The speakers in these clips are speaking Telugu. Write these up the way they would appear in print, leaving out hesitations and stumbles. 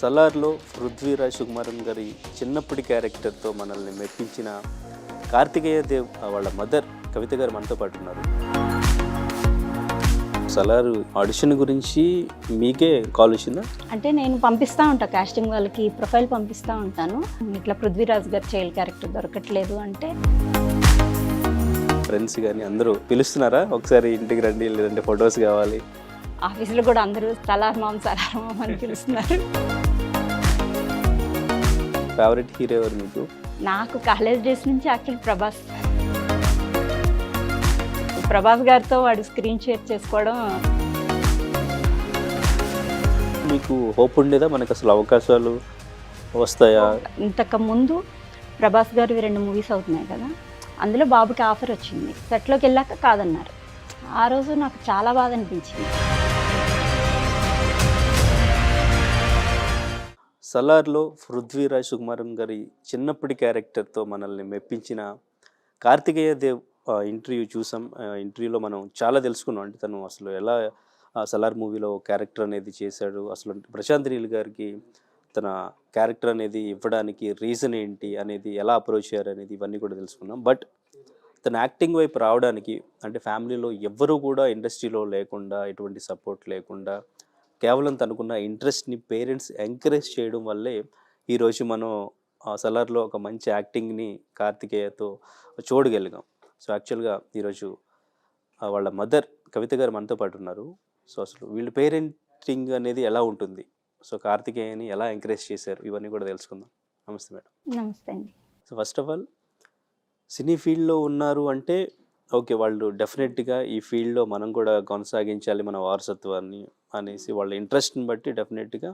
సలార్లో పృథ్వీరాజ్ సుకుమారన్ గారి చిన్నప్పటి క్యారెక్టర్తో మనల్ని మెప్పించిన కార్తికేయ దేవ్ వాళ్ళ మదర్ కవిత గారు మనతో పాటు ఉన్నారు. సలార్ ఆడిషన్ గురించి మీకే కాల్ వచ్చిందా? అంటే నేను పంపిస్తూ ఉంటాను కాస్టింగ్ వాళ్ళకి, ప్రొఫైల్ పంపిస్తూ ఉంటాను. ఇట్లా పృథ్వీరాజ్ గారు చైల్డ్ క్యారెక్టర్ దొరకట్లేదు అంటే ఫ్రెండ్స్ కానీ అందరూ పిలుస్తున్నారా ఒకసారి ఇంటికి రండి, లేదంటే ఫొటోస్ కావాలి? ఆఫీస్లో కూడా అందరూ సలార్ మామ్ అని పిలుస్తున్నారు. ఫేవరెట్ హీరో ఎవరు మీకు? నాకు కాలేజ్ డేస్ నుంచి యాక్చువల్ ప్రభాస్ గారితో వాడు స్క్రీన్ షేర్ చేసుకోవడం. మీకు హోప్ ఉండేదా మనకు అసలు అవకాశాలు వస్తాయా? ఇంతకు ముందు ప్రభాస్ గారు 2 మూవీస్ అవుతున్నాయి కదా, అందులో బాబుకి ఆఫర్ వచ్చింది. సెట్లోకి వెళ్ళాక కాదన్నారు. ఆ రోజు నాకు చాలా బాధ అనిపించింది. సలార్లో పృథ్వీరాజ్ సుకుమారన్ గారి చిన్నప్పటి క్యారెక్టర్తో మనల్ని మెప్పించిన కార్తికేయ దేవ్ ఇంటర్వ్యూ చూసాం. ఇంటర్వ్యూలో మనం చాలా తెలుసుకున్నాం. అంటే తను అసలు ఎలా సలార్ మూవీలో క్యారెక్టర్ అనేది చేశాడు, అసలు ప్రశాంత్ నీల్ గారికి తన క్యారెక్టర్ అనేది ఇవ్వడానికి రీజన్ ఏంటి అనేది, ఎలా అప్రోచ్ అయ్యారు అనేది, ఇవన్నీ కూడా తెలుసుకున్నాం. బట్ తన యాక్టింగ్ వైపు రావడానికి అంటే ఫ్యామిలీలో ఎవ్వరూ కూడా ఇండస్ట్రీలో లేకుండా, ఎటువంటి సపోర్ట్ లేకుండా, కేవలం తనకున్న ఇంట్రెస్ట్ని పేరెంట్స్ ఎంకరేజ్ చేయడం వల్లే ఈరోజు మనం సలార్లో ఒక మంచి యాక్టింగ్ని కార్తికేయతో చూడగలిగాం. సో యాక్చువల్గా ఈరోజు వాళ్ళ మదర్ కవిత గారు మనతో పాటు ఉన్నారు. సో అసలు వీళ్ళు పేరెంటింగ్ అనేది ఎలా ఉంటుంది, సో కార్తికేయని ఎలా ఎంకరేజ్ చేశారు, ఇవన్నీ కూడా తెలుసుకుందాం. నమస్తే మేడం. నమస్తే అండి. సో ఫస్ట్ ఆఫ్ ఆల్ సినీ ఫీల్డ్లో ఉన్నారు అంటే ఓకే, వాళ్ళు డెఫినెట్గా ఈ ఫీల్డ్లో మనం కూడా కొనసాగించాలి మన వారసత్వాన్ని అనేసి వాళ్ళ ఇంట్రెస్ట్ని బట్టి డెఫినెట్గా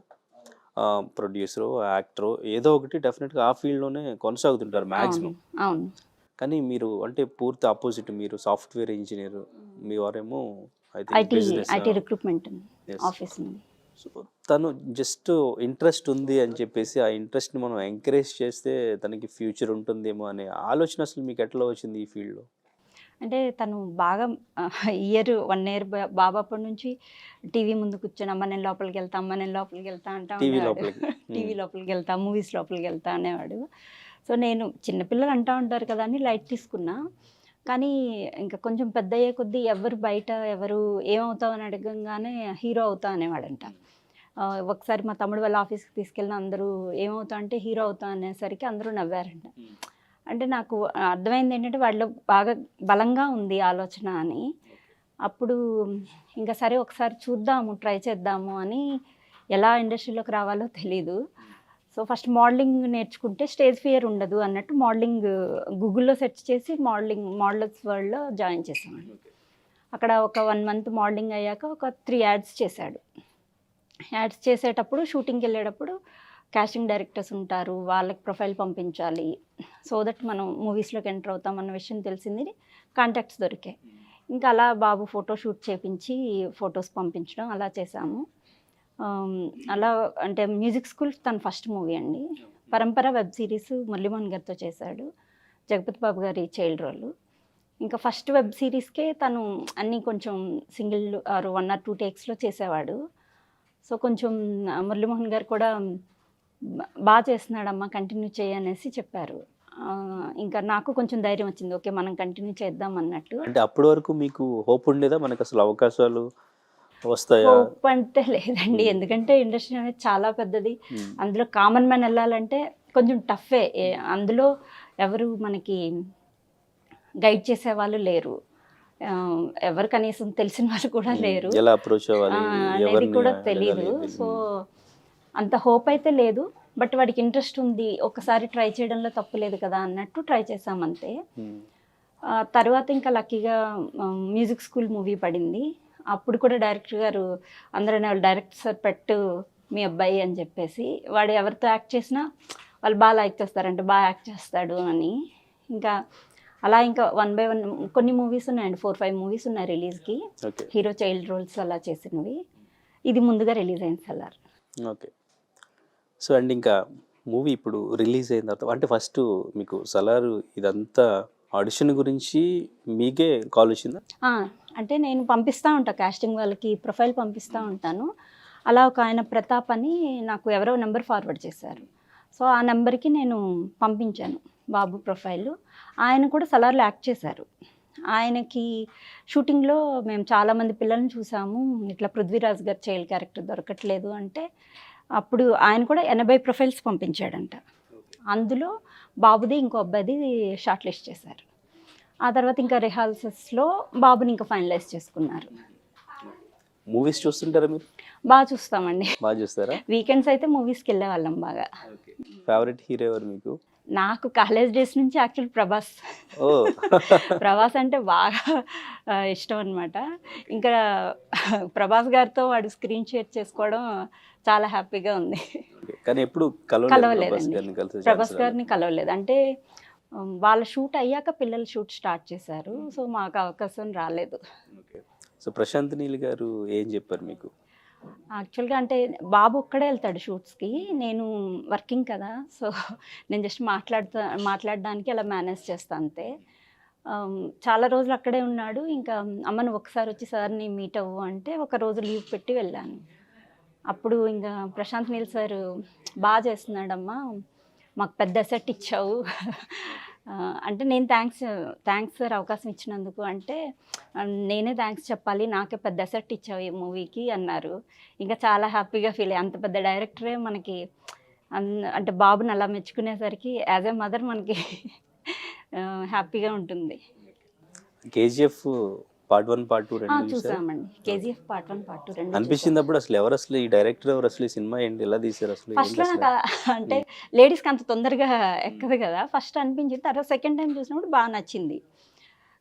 ప్రొడ్యూసరు, యాక్టరు ఏదో ఒకటి డెఫినెట్గా ఆ ఫీల్డ్లోనే కొనసాగుతుంటారు మ్యాక్సిమం. అవును. కానీ మీరు అంటే పూర్తి ఆపోజిట్, మీరు సాఫ్ట్వేర్ ఇంజనీర్, మీ వారేమో ఐటీ రిక్రూట్మెంట్ ఆఫీస్. సో తను జస్ట్ ఇంట్రెస్ట్ ఉంది అని చెప్పేసి ఆ ఇంట్రెస్ట్ని మనం ఎంకరేజ్ చేస్తే తనకి ఫ్యూచర్ ఉంటుందేమో అనే ఆలోచన అసలు మీకు ఎట్లా వచ్చింది ఈ ఫీల్డ్లో? అంటే తను బాగా 1 ఇయర్ బాబాప్పటి నుంచి టీవీ ముందు కూర్చొని అమ్మ నేను లోపలికి వెళ్తా, అమ్మ నేను లోపలికి వెళ్తా అంటా ఉండేవాడు. టీవీ లోపలికి వెళ్తా, మూవీస్ లోపలికి వెళ్తా అనేవాడు. సో నేను చిన్నపిల్లలు అంటూ ఉంటారు కదా అని లైట్ తీసుకున్నా. కానీ ఇంకా కొంచెం పెద్ద అయ్యే కొద్దీ ఎవరు ఏమవుతావు అని అడగంగానే హీరో అవుతా అనేవాడంట. ఒకసారి మా తమ్ముడు వాళ్ళ ఆఫీస్కి తీసుకెళ్ళిన అందరూ ఏమవుతా అంటే హీరో అవుతా అనేసరికి అందరూ నవ్వారంట. అంటే నాకు అర్థమైంది ఏంటంటే వాళ్ళలో బాగా బలంగా ఉంది ఆలోచన అని. అప్పుడు ఇంకా సరే ఒకసారి చూద్దాము, ట్రై చేద్దాము అని. ఎలా ఇండస్ట్రీలోకి రావాలో తెలీదు. సో ఫస్ట్ మోడలింగ్ నేర్చుకుంటే స్టేజ్ ఫియర్ ఉండదు అన్నట్టు మోడలింగ్ గూగుల్లో సెర్చ్ చేసి మోడల్స్ వరల్డ్లో జాయిన్ చేసామండి. అక్కడ ఒక 1 మంత్ మోడలింగ్ అయ్యాక ఒక 3 యాడ్స్ చేశాడు. యాడ్స్ చేసేటప్పుడు షూటింగ్కి వెళ్ళేటప్పుడు కాస్టింగ్ డైరెక్టర్స్ ఉంటారు, వాళ్ళకి ప్రొఫైల్ పంపించాలి. సో దట్ మనం మూవీస్లోకి ఎంటర్ అవుతాం అన్న విషయం తెలిసింది. కాంటాక్ట్స్ దొరికాయి. ఇంకా అలా బాబు ఫోటో షూట్ చేపించి ఫొటోస్ పంపించడం అలా చేశాము. అలా అంటే మ్యూజిక్ స్కూల్ తన ఫస్ట్ మూవీ అండి. పరంపర వెబ్ సిరీస్ మురళీమోహన్ గారితో చేశాడు, జగపతి బాబు గారి చైల్డ్ రోల్. ఇంకా ఫస్ట్ వెబ్ సిరీస్కే తను అన్నీ కొంచెం సింగిల్ 1 or 2 టేక్స్లో చేసేవాడు. సో కొంచెం మురళీమోహన్ గారు కూడా బాగా చేస్తున్నాడమ్మా, కంటిన్యూ చేయనేసి చెప్పారు. ఇంకా నాకు కొంచెం ధైర్యం వచ్చింది, ఓకే మనం కంటిన్యూ చేద్దాం అన్నట్టు. అంటే అప్పటి వరకు మీకు హోప్ ఉండేదా మనకు అసలు అవకాశాలు వస్తాయా? హోప్ అంటే లేదండి, ఎందుకంటే ఇండస్ట్రీ అనేది చాలా పెద్దది. అందులో కామన్ మ్యాన్ వెళ్ళాలంటే కొంచెం టఫే. అందులో ఎవరు మనకి గైడ్ చేసే వాళ్ళు లేరు, ఎవరు కనీసం తెలిసిన వాళ్ళు కూడా లేరు, ఎలా అప్రోచ్ అవ్వాలి అనేది కూడా తెలీదు. సో అంత హోప్ అయితే లేదు. బట్ వాడికి ఇంట్రెస్ట్ ఉంది, ఒకసారి ట్రై చేయడంలో తప్పు లేదు కదా అన్నట్టు ట్రై చేసామంతే. తర్వాత ఇంకా లక్కీగా మ్యూజిక్ స్కూల్ మూవీ పడింది. అప్పుడు కూడా డైరెక్టర్ గారు అందరూ డైరెక్టర్ సార్ పెట్టు మీ అబ్బాయి అని చెప్పేసి, వాడు ఎవరితో యాక్ట్ చేసినా వాళ్ళు బాగా లైక్ చేస్తారంటే బాగా యాక్ట్ చేస్తాడు అని. ఇంకా అలా ఇంకా 1 by 1 కొన్ని మూవీస్ ఉన్నాయండి, 4-5 మూవీస్ ఉన్నాయి రిలీజ్కి, హీరో చైల్డ్ రోల్స్ అలా చేసినవి. ఇది ముందుగా రిలీజ్ అయింది సలార్. ఓకే. సో అండ్ ఇంకా మూవీ ఇప్పుడు రిలీజ్ అయిన తర్వాత అంటే ఫస్ట్ మీకు సలార్ ఇదంతా ఆడిషన్ గురించి మీకే కాల్ వచ్చిందా? అంటే నేను పంపిస్తూ ఉంటాను కాస్టింగ్ వాళ్ళకి, ప్రొఫైల్ పంపిస్తూ ఉంటాను. అలా ఒక ఆయన ప్రతాప్ అని నాకు ఎవరో నెంబర్ ఫార్వర్డ్ చేశారు. సో ఆ నెంబర్కి నేను పంపించాను బాబు ప్రొఫైల్. ఆయన కూడా సలార్లో యాక్ట్ చేశారు. ఆయనకి షూటింగ్లో మేము చాలామంది పిల్లల్ని చూసాము, ఇట్లా పృథ్వీరాజ్ గారు చైల్డ్ క్యారెక్టర్ దొరకట్లేదు అంటే అప్పుడు ఆయన కూడా 80 ప్రొఫైల్స్ పంపించాడంట. అందులో బాబుది ఇంకో అబ్బాయిది షార్ట్ లిస్ట్ చేశారు. ఆ తర్వాత ఇంకా రిహార్సల్స్లో బాబుని ఇంకా ఫైనలైజ్ చేసుకున్నారు. మూవీస్ చూస్తుంటారా మీరు? బాగా చూస్తామండి. బాగా చూస్తారా? వీకెండ్స్ అయితే మూవీస్కి వెళ్ళే వాళ్ళం బాగా. ఫేవరెట్ హీరో ఎవరు మీకు? నాకు కాలేజ్ డేస్ నుంచి యాక్చువల్ ప్రభాస్. ఓ ప్రభాస్ అంటే బాగా ఇష్టం అనమాట. ఇంకా ప్రభాస్ గారితో వాడు స్క్రీన్ షేర్ చేసుకోవడం చాలా హ్యాపీగా ఉంది. కానీ ఎప్పుడు కలవలేదండి, ప్రభాస్ గారిని కలవలేదు. అంటే వాళ్ళ షూట్ అయ్యాక పిల్లలు షూట్ స్టార్ట్ చేశారు. సో మాకు అవకాశం రాలేదు. సో ప్రశాంత్ నీల్ గారు ఏం చెప్పారు మీకు? యాక్చువల్గా అంటే బాబు ఒక్కడే వెళ్తాడు షూట్స్కి, నేను వర్కింగ్ కదా, సో నేను జస్ట్ మాట్లాడడానికి అలా మేనేజ్ చేస్తాను అంతే. చాలా రోజులు అక్కడే ఉన్నాడు. ఇంకా అమ్మ నువ్వు ఒకసారి వచ్చి సార్ని మీట్ అవ్వు అంటే ఒక రోజు లీవ్ పెట్టి వెళ్ళాను. అప్పుడు ఇంకా ప్రశాంత్ నీల్ సార్ బాగా చేస్తున్నాడమ్మా, మాకు పెద్ద సెట్ ఇచ్చావు అంటే నేను థ్యాంక్స్ సార్ అవకాశం ఇచ్చినందుకు అంటే నేనే థ్యాంక్స్ చెప్పాలి, నాకే పెద్ద సెట్ ఇచ్చావు ఈ మూవీకి అన్నారు. ఇంకా చాలా హ్యాపీగా ఫీల్ అయ్యి, అంత పెద్ద డైరెక్టరే మనకి అంటే బాబుని అలా మెచ్చుకునేసరికి యాజ్ ఏ మదర్ మనకి హ్యాపీగా ఉంటుంది. కేజీఎఫ్ పార్ట్ 1 పార్ట్ 2 రెండు చూసామండి. కేజీఎఫ్ పార్ట్ 1 పార్ట్ 2 రెండు అనిపించింది అప్పుడు అసలు ఎవరు అసలు ఈ డైరెక్టర్ ఎవరు అసలు ఈ సినిమా ఏంటి ఎలా తీశారు అసలు? ఫస్ట్లో నాకు అంటే లేడీస్కి అంత తొందరగా ఎక్కదు కదా, ఫస్ట్ అనిపించింది. తర్వాత సెకండ్ టైం చూసినప్పుడు బాగా నచ్చింది.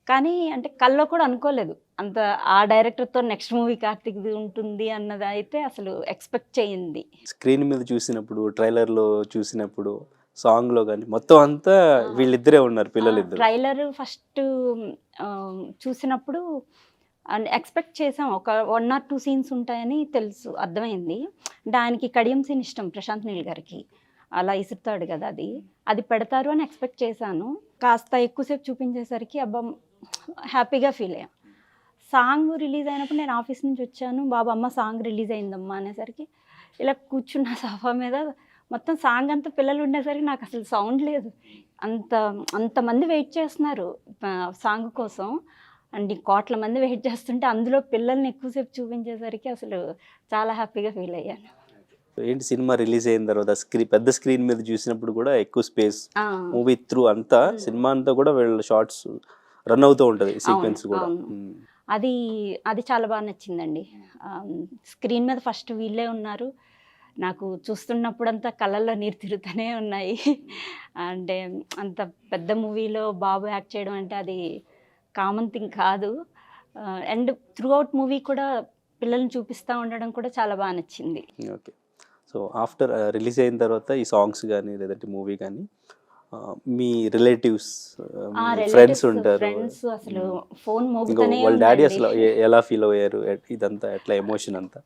కానీ అంటే కల్లో కూడా అనుకోలేదు అంత ఆ డైరెక్టర్తో నెక్స్ట్ మూవీ కార్తిక్ది ఉంటుంది అన్నది అయితే అసలు ఎక్స్పెక్ట్ చేయింది. స్క్రీన్ మీద చూసినప్పుడు, ట్రైలర్లో చూసినప్పుడు, సాంగ్లో కానీ మొత్తం అంతా వీళ్ళిద్దరే ఉన్నారు, పిల్లలిద్దరు. ట్రైలర్ ఫస్ట్ చూసినప్పుడు ఎక్స్పెక్ట్ చేసాం ఒక 1 or 2 సీన్స్ ఉంటాయని తెలుసు, అర్థమైంది. అంటే ఆయనకి కడియం సీన్ ఇష్టం ప్రశాంత్ నీల్ గారికి, అలా ఇసురుతాడు కదా, అది పెడతారు అని ఎక్స్పెక్ట్ చేశాను. కాస్త ఎక్కువసేపు చూపించేసరికి అబ్బా హ్యాపీగా ఫీల్ అయ్యాం. సాంగ్ రిలీజ్ అయినప్పుడు నేను ఆఫీస్ నుంచి వచ్చాను, బాబు అమ్మ సాంగ్ రిలీజ్ అయిందమ్మా అనేసరికి ఇలా కూర్చున్న సోఫా మీద మొత్తం సాంగ్ అంతా పిల్లలు ఉండేసరికి నాకు అసలు సౌండ్ లేదు. అంతమంది వెయిట్ చేస్తున్నారు సాంగ్ కోసం, అండ్ కోట్ల మంది వెయిట్ చేస్తుంటే అందులో పిల్లల్ని ఎక్కువసేపు చూపించేసరికి అసలు చాలా హ్యాపీగా ఫీల్ అయ్యాను. ఏంటి సినిమా రిలీజ్ అయిన తర్వాత పెద్ద స్క్రీన్ మీద చూసినప్పుడు కూడా ఎక్కువ స్పేస్, మూవీ త్రూ అంతా సినిమా అంతా కూడా వీళ్ళ షార్ట్స్ రన్ అవుతూ ఉంటుంది, సీక్వెన్స్ కూడా. అది చాలా బాగా నచ్చిందండి. స్క్రీన్ మీద ఫస్ట్ వీళ్ళే ఉన్నారు, నాకు చూస్తున్నప్పుడంతా కళ్ళల్లో నీరు తిరుగుతూనే ఉన్నాయి. అంటే అంత పెద్ద మూవీలో బాబు యాక్ట్ చేయడం అంటే అది కామన్ థింగ్ కాదు. అండ్ త్రూ అవుట్ మూవీ కూడా పిల్లల్ని చూపిస్తూ ఉండడం కూడా చాలా బాగా నచ్చింది. ఓకే. సో ఆఫ్టర్ రిలీజ్ అయిన తర్వాత ఈ సాంగ్స్ కానీ లేదంటే మూవీ కానీ మీ రిలేటివ్స్, ఫ్రెండ్స్ ఉంటారు, ఫ్రెండ్స్ అసలు ఫోన్ మోగుతూనే వాళ్ళ డాడీ అసలు ఎలా ఫీల్ అయ్యారు, ఇదంతా ఎట్లా ఎమోషన్ అంతా?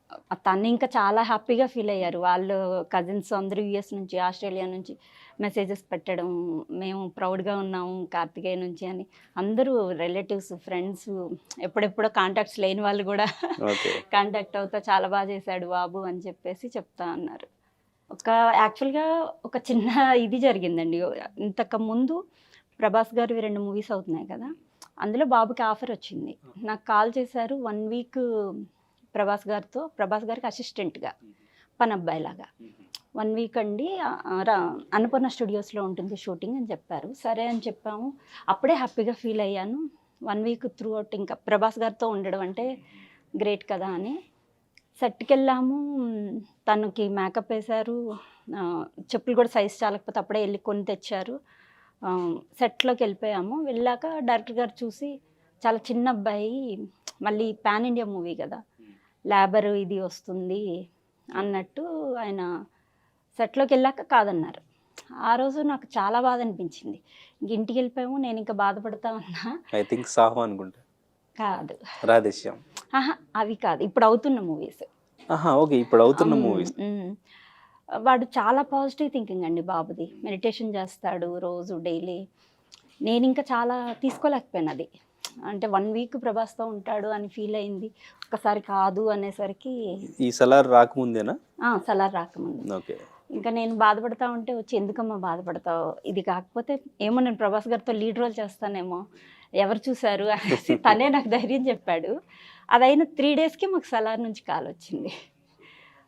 తను ఇంకా చాలా హ్యాపీగా ఫీల్ అయ్యారు. వాళ్ళు కజిన్స్ అందరూ యుఎస్ నుంచి, ఆస్ట్రేలియా నుంచి మెసేజెస్ పెట్టడం, మేము ప్రౌడ్గా ఉన్నాము కార్తికేయ నుంచి అని. అందరూ రిలేటివ్స్, ఫ్రెండ్స్, ఎప్పుడెప్పుడో కాంటాక్ట్స్ లేని వాళ్ళు కూడా కాంటాక్ట్ అవుతా చాలా బాగా చేశాడు బాబు అని చెప్పేసి చెప్తా అన్నారు. యాక్చువల్గా ఒక చిన్న ఇది జరిగిందండి. ఇంతకు ముందు ప్రభాస్ గారివి 2 మూవీస్ అవుతున్నాయి కదా, అందులో బాబుకి ఆఫర్ వచ్చింది. నాకు కాల్ చేశారు 1 వీక్ ప్రభాస్ గారికి అసిస్టెంట్గా పని అబ్బాయిలాగా 1 వీక్ అండి అన్నపూర్ణ స్టూడియోస్లో ఉంటుంది షూటింగ్ అని చెప్పారు. సరే అని చెప్పాము. అప్పుడే హ్యాపీగా ఫీల్ అయ్యాను. 1 వీక్ త్రూ అవుట్ ఇంకా ప్రభాస్ గారితో ఉండడం అంటే గ్రేట్ కదా అని. సెట్కి వెళ్ళాము, తనకి మేకప్ వేశారు, చెప్పులు కూడా సైజ్ చాలకపోతే అప్పుడే వెళ్ళి కొని తెచ్చారు. సెట్లోకి వెళ్ళిపోయాము. వెళ్ళాక డైరెక్టర్ గారు చూసి చాలా చిన్న అబ్బాయి, మళ్ళీ పాన్ ఇండియా మూవీ కదా, లేబర్ ఇది వస్తుంది అన్నట్టు ఆయన సెట్లోకి వెళ్ళాక కాదన్నారు. ఆ రోజు నాకు చాలా బాధ అనిపించింది. ఇంటికి వెళ్ళిపోయాము. నేను ఇంకా బాధపడతా ఉన్నా. ఐ థింక్ సాహో అనుకుంటా. కాదు, రాధేశ్యామ్. అవి కాదు, ఇప్పుడు అవుతున్న మూవీస్. ఓకే, ఇప్పుడు అవుతున్న మూవీస్. వాడు చాలా పాజిటివ్ థింకింగ్ అండి బాబుది. మెడిటేషన్ చేస్తాడు రోజు డైలీ. నేను ఇంకా చాలా తీసుకోలేకపోయాను అది. అంటే 1 వీక్ ప్రభాస్తో ఉంటాడు అని ఫీల్ అయింది. ఒక్కసారి కాదు అనేసరికి ఈ సలార్ రాకముందేనా? సలార్ రాకముందు. ఓకే. ఇంకా నేను బాధపడతా ఉంటే వచ్చి ఎందుకమ్మా బాధపడతావు, ఇది కాకపోతే ఏమో నేను ప్రభాస్ గారితో లీడ్ రోల్ చేస్తానేమో, ఎవరు చూశారు అనేసి తనే నాకు ధైర్యం చెప్పాడు. అదైన 3 డేస్కి మాకు సలార్ నుంచి కాల్ వచ్చింది.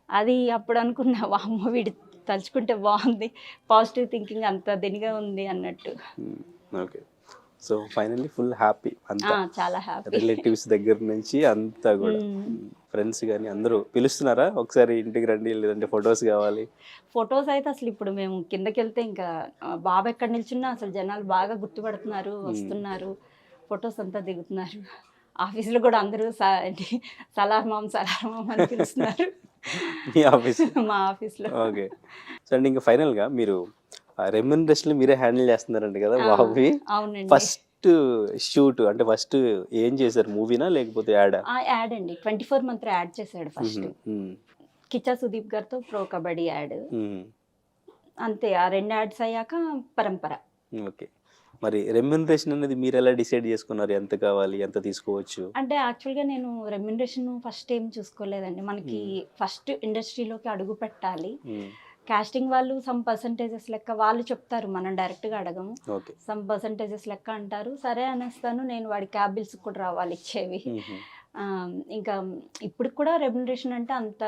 అది అప్పుడు అనుకున్నా వామ్మో వీడి తలుచుకుంటే బాగుంది, పాజిటివ్ థింకింగ్ అంత దినిగా ఉంది అన్నట్టు. Okay. So finally full happy అంతా, చాలా హ్యాపీ. రిలేటివ్స్ దగ్గర నుంచి అంతా కూడా, ఫ్రెండ్స్ కానీ అందరూ పిలుస్తున్నారా ఒకసారి ఇంటికి రండి, లేదంటే ఫొటోస్ కావాలి? ఫొటోస్ అయితే అసలు ఇప్పుడు మేము కిందకి వెళ్తే ఇంకా బాబు ఎక్కడ నిల్చున్నా అసలు జనాలు బాగా గుర్తుపడుతున్నారు, వస్తున్నారు, ఫొటోస్ అంతా దిగుతున్నారు. ఆఫీస్లో కూడా అందరూ సలార్ మామ్ అని పిలుస్తున్నారు మీ ఆఫీస్? మా ఆఫీస్లో. ఓకే. సో అండ్ ఇంకా ఫైనల్గా మీరు రెమ్యునరేషన్ మీరే హ్యాండిల్ చేస్తున్నారంట కదా బాబువి. అవునండి. ఫస్ట్ షూట్ అంటే ఫస్ట్ ఏం చేశారు, మూవీనా లేకపోతే యాడా? యాడ్ అండి, 24 మంత్ యాడ్ చేశాడు ఫస్ట్. కిచ్చా సుదీప్ గారితో ప్రో కబడ్డీ యాడ్, అంతే. ఆ 2 యాడ్స్ అయ్యాక పరంపర. ఓకే. మరి రెమ్యునరేషన్ అనేది మీరు ఎలా డిసైడ్ చేసుకున్నారు, ఎంత కావాలి, ఎంత తీసుకోవచ్చు? అంటే యాక్చువల్గా నేను రెమ్యునరేషన్ ఫస్ట్ ఏం చూసుకోలేదండి. మనకి ఫస్ట్ ఇండస్ట్రీలోకి అడుగు పెట్టాలి, కాస్టింగ్ వాళ్ళు సమ్ పర్సంటేజెస్ లెక్క వాళ్ళు చెప్తారు, మనం డైరెక్ట్గా అడగము. సమ్ పర్సంటేజెస్ లెక్క అంటారు, సరే అనేస్తాను. నేను వాడి క్యాబ్ బిల్స్ కూడా రావాలి ఇచ్చేవి. ఇంకా ఇప్పుడు కూడా రెమ్యునరేషన్ అంటే అంత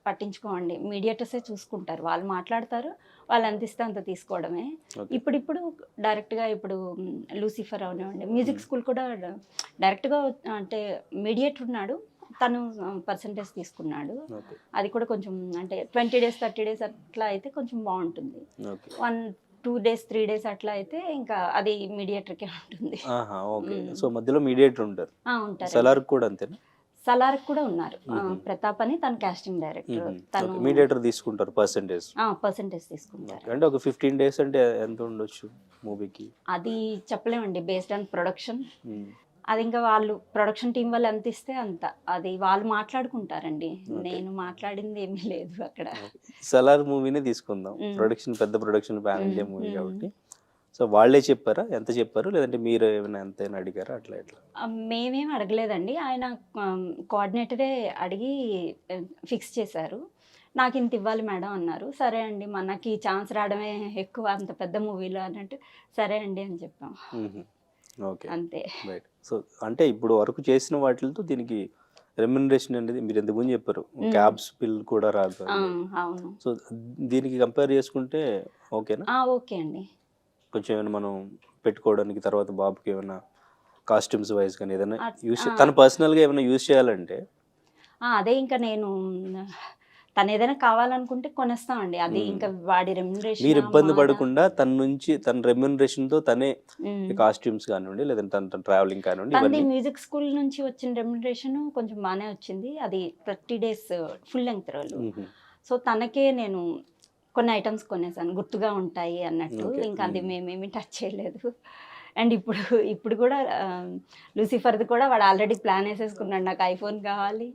పట్టించుకోండి, మీడియేటర్సే చూసుకుంటారు, వాళ్ళు మాట్లాడతారు, వాళ్ళు ఎంత ఇస్తే అంత తీసుకోవడమే. ఇప్పుడు డైరెక్ట్గా ఇప్పుడు లూసిఫర్ అవనివ్వండి, మ్యూజిక్ స్కూల్ కూడా డైరెక్ట్గా అంటే మీడియేటర్ ఉన్నాడు, తను పర్సంటేజ్ తీసుకున్నాడు. అది కూడా కొంచెం అంటే 20 days 30 days అట్లా అయితే కొంచెం బాగుంటుంది. 1-2 days 3 days అట్లా అయితే ఇంకా అది మీడియేటర్కే ఉంటుంది. సో మధ్యలో మీడియేటర్ ఉంటారు. సలార్ కూడా అంతేనా? సలార్ కూడా ఉన్నారు, ప్రతాప్ అని, తను కాస్టింగ్ డైరెక్టర్. తను మీడియేటర్ తీసుకుంటారు పర్సంటేజ్ తీసుకుంటారు. అంటే ఒక 15 days అంటే ఎంత ఉండొచ్చు మూవీకి? అది చెప్పలేమండి, బేస్డ్ ఆన్ ప్రొడక్షన్. అది ఇంకా వాళ్ళు ప్రొడక్షన్ టీం వాళ్ళు ఎంత ఇస్తే అంత, అది వాళ్ళు మాట్లాడుకుంటారండి. నేను మాట్లాడింది ఏమీ లేదు అక్కడ. సలార్ మూవీనే తీసుకుందాం, ప్రొడక్షన్ పెద్ద ప్రొడక్షన్ పాన్ ఇండియా మూవీ కాబట్టి. సో వాళ్ళే చెప్పారా, ఎంత చెప్పారు, లేదంటే మీరు ఏమైనా ఎంతైనా అడిగారా? అట్లా ఎట్లా? మేమేం అడగలేదండి, ఆయన కోఆర్డినేటరే అడిగి ఫిక్స్ చేశారు. నాకు ఇంత ఇవ్వాలి మేడం అన్నారు. సరే అండి, మనకి ఛాన్స్ రావడమే ఎక్కువ అంత పెద్ద మూవీలో అన్నట్టు, సరే అండి అని చెప్పాం. ఓకే, అంతే. రైట్. సో అంటే ఇప్పుడు వరకు చేసిన వాటితో దీనికి రెమ్యునరేషన్ అనేది మీరు ఎంతమంది చెప్పారు, క్యాబ్స్ బిల్ కూడా రాదు. అవును. సో దీనికి కంపేర్ చేసుకుంటే ఓకేనా? ఓకే అండి. కొంచెం ఏమైనా మనం పెట్టుకోవడానికి తర్వాత బాబుకి ఏమైనా కాస్ట్యూమ్స్ వైజ్ కానీ ఏదైనా యూస్, తను పర్సనల్గా ఏమైనా యూజ్ చేయాలంటే అదే ఇంకా నేను తను ఏదైనా కావాలనుకుంటే కొనేస్తామండి. అది ఇంకా వాడి రెమ్యునరేషన్. మీరు ఇబ్బంది పడకుండా తన నుంచి తన రెమ్యునరేషన్ తో తనే కాస్ట్యూమ్స్ కానివ్వండి, లేదంటే తన ట్రావెలింగ్ కానివ్వండి. తనది మ్యూజిక్ స్కూల్ నుంచి వచ్చిన రెమ్యునరేషన్ కొంచెం బాగానే వచ్చింది. అది 30 days full length roll. So తనకే నేను కొన్ని ఐటమ్స్ కొనేసాను, గుర్తుగా ఉంటాయి అన్నట్టు. ఇంకా అది మేమేమి టచ్ చేయలేదు. అండ్ ఇప్పుడు కూడా లూసిఫర్ది కూడా వాడు ఆల్రెడీ ప్లాన్ వేసేసుకున్నాడు, నాకు ఐఫోన్ కావాలి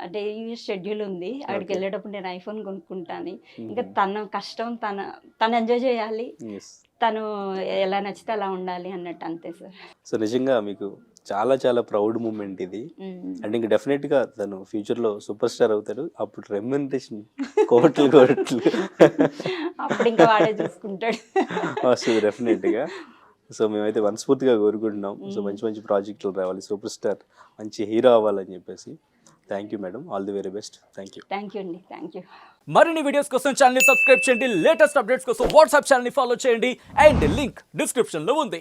అంటే ఈ షెడ్యూల్ ఉంది, అక్కడికి వెళ్ళేటప్పుడు నేను ఐఫోన్ కొనుక్కుంటాను. ఇంకా తన కష్టం, తను ఎంజాయ్ చేయాలి, తను ఎలా నచ్చితే అలా ఉండాలి అన్నట్టు, అంతే సార్. సో నిజంగా మీకు చాలా చాలా ప్రౌడ్ మూమెంట్ ఇది. అండ్ ఇంకా డెఫినెట్ గా తను ఫ్యూచర్ లో సూపర్ స్టార్ అవుతాడు. అప్పుడు రెమ్యునరేషన్ కోట్లు అప్పుడు ఇంకా వాడే చూసుకుంటాడు. వస్తుంది డెఫినెట్ గా. సో మేమైతే మనస్ఫూర్తిగా కోరుకుంటున్నాం. సో మంచి మంచి ప్రాజెక్టులు రావాలి, సూపర్ స్టార్ మంచి హీరో అవ్వాలని చెప్పేసి. Thank you madam, all the very best. Thank you. Thank you అండి, థ్యాంక్ యూ. మరిన్ని వీడియోస్ కోసం ఛానల్ ని సబ్స్క్రైబ్ చేయండి, లేటెస్ట్ అప్డేట్స్ కోసం వాట్సాప్ ఛానల్ ని ఫాలో చేయండి, అండ్ లింక్ డిస్క్రిప్షన్ లో ఉంది.